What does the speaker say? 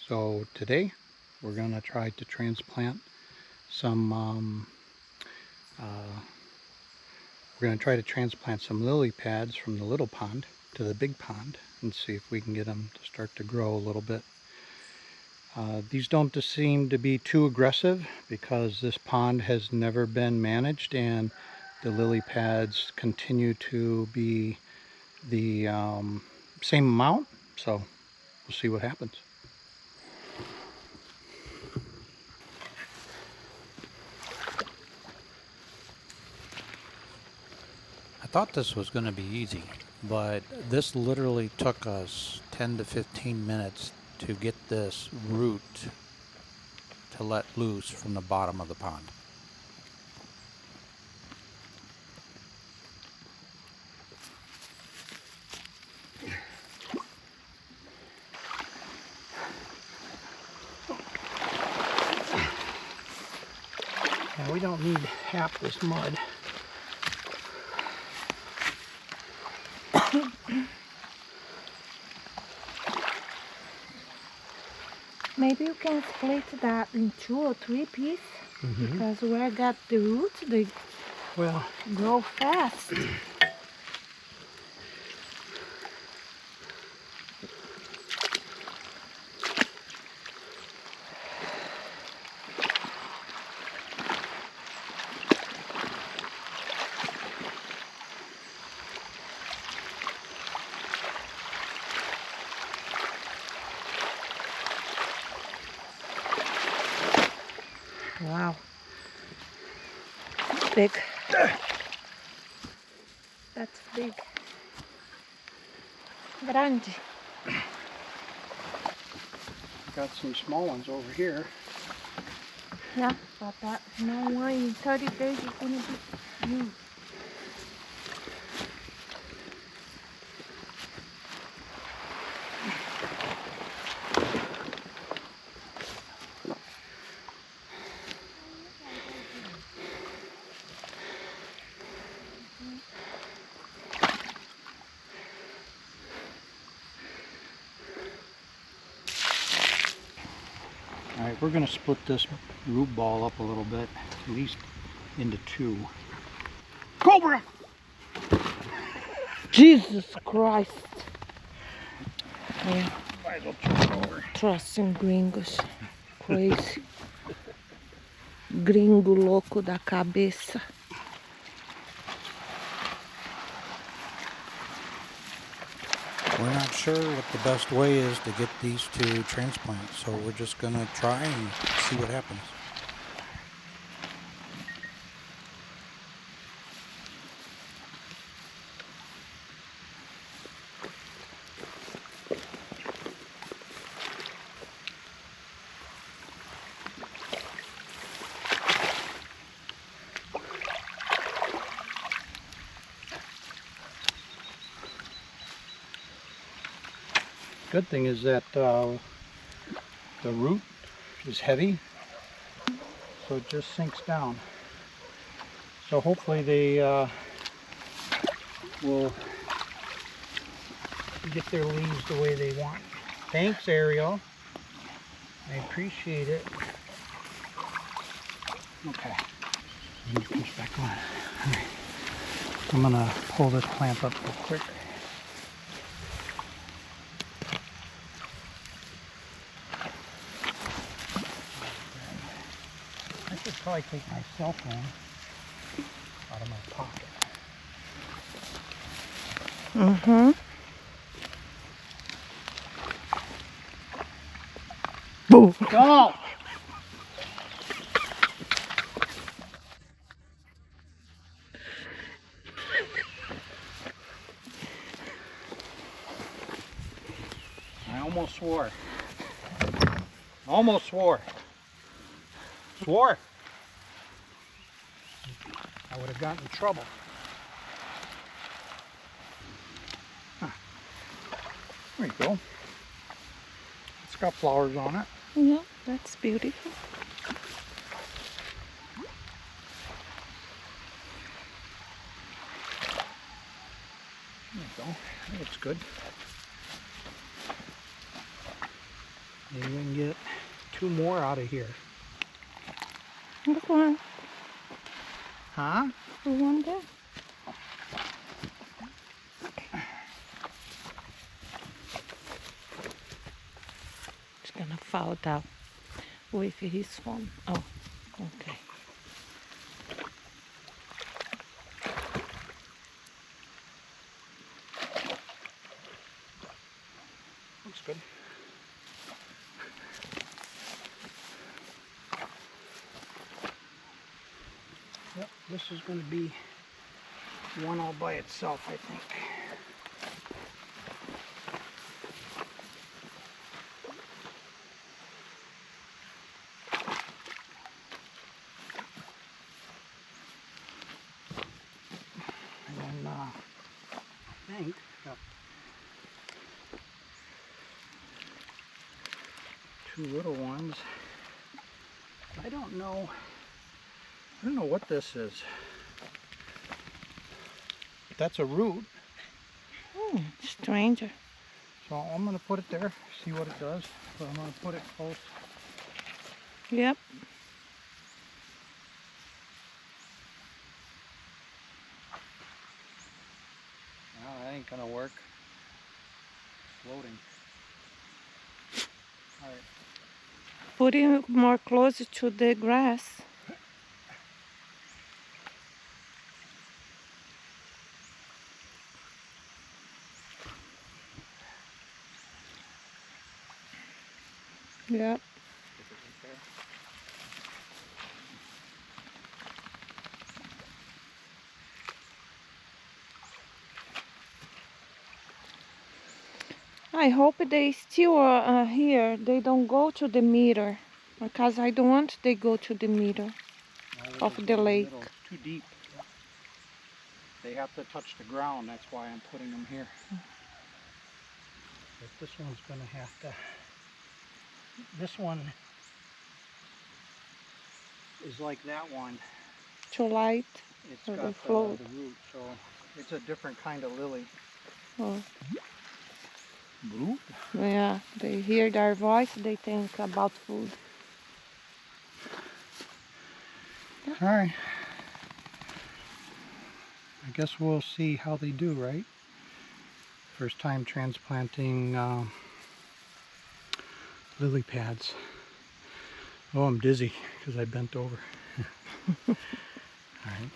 So today we're going to try to transplant some lily pads from the little pond to the big pond and see if we can get them to start to grow a little bit. These don't seem to be too aggressive because this pond has never been managed and the lily pads continue to be the same amount, so we'll see what happens. I thought this was going to be easy, but this literally took us 10 to 15 minutes to get this root to let loose from the bottom of the pond. Now we don't need half this mud. Maybe you can split that in 2 or 3 pieces, because where I got the roots, they grow fast. Wow. Big. That's big. Grande. Got some small ones over here. Yeah, but that small one in 30 days is going to be huge. Alright, we're going to split this root ball up a little bit, at least into 2. Cobra! Jesus Christ. Yeah. Might as well turn it over. Trusting gringos. Crazy. Gringo louco da cabeça. We're not sure what the best way is to get these to transplant, so we're just going to try and see what happens. Good thing is that the root is heavy, so it just sinks down. So hopefully they will get their leaves the way they want. Thanks, Ariel. I appreciate it. Okay, let me push back on. All right. I'm gonna pull this plant up real quick. I should probably take my cell phone out of my pocket. Boo! Go! I almost swore. Almost swore. Swore. I would have gotten in trouble. Huh. There you go. It's got flowers on it. Yeah, that's beautiful. There you go. That looks good. Maybe we can get 2 more out of here. Look one. Huh? One there. It's gonna fall down with his phone. Oh, okay. Looks good. Yep, this is going to be one all by itself, I think. And then I think, yep, 2 little ones. I don't know what this is. That's a root. Stranger. So I'm going to put it there, see what it does. But I'm going to put it close. Yep. No, that ain't going to work. It's floating. All right. Put it more close to the grass. Yep. I hope they still are here. They don't go to the meter, because I don't want they go to the meter of the lake. It's too deep. They have to touch the ground. That's why I'm putting them here. But this one's going to have to. This one is like that one. Too light. It's Or got they float. the root, so it's a different kind of lily. Oh. Blue? Yeah, they hear their voice, they think about food. All right. I guess we'll see how they do, right? First time transplanting lily pads. Oh, I'm dizzy because I bent over. All right.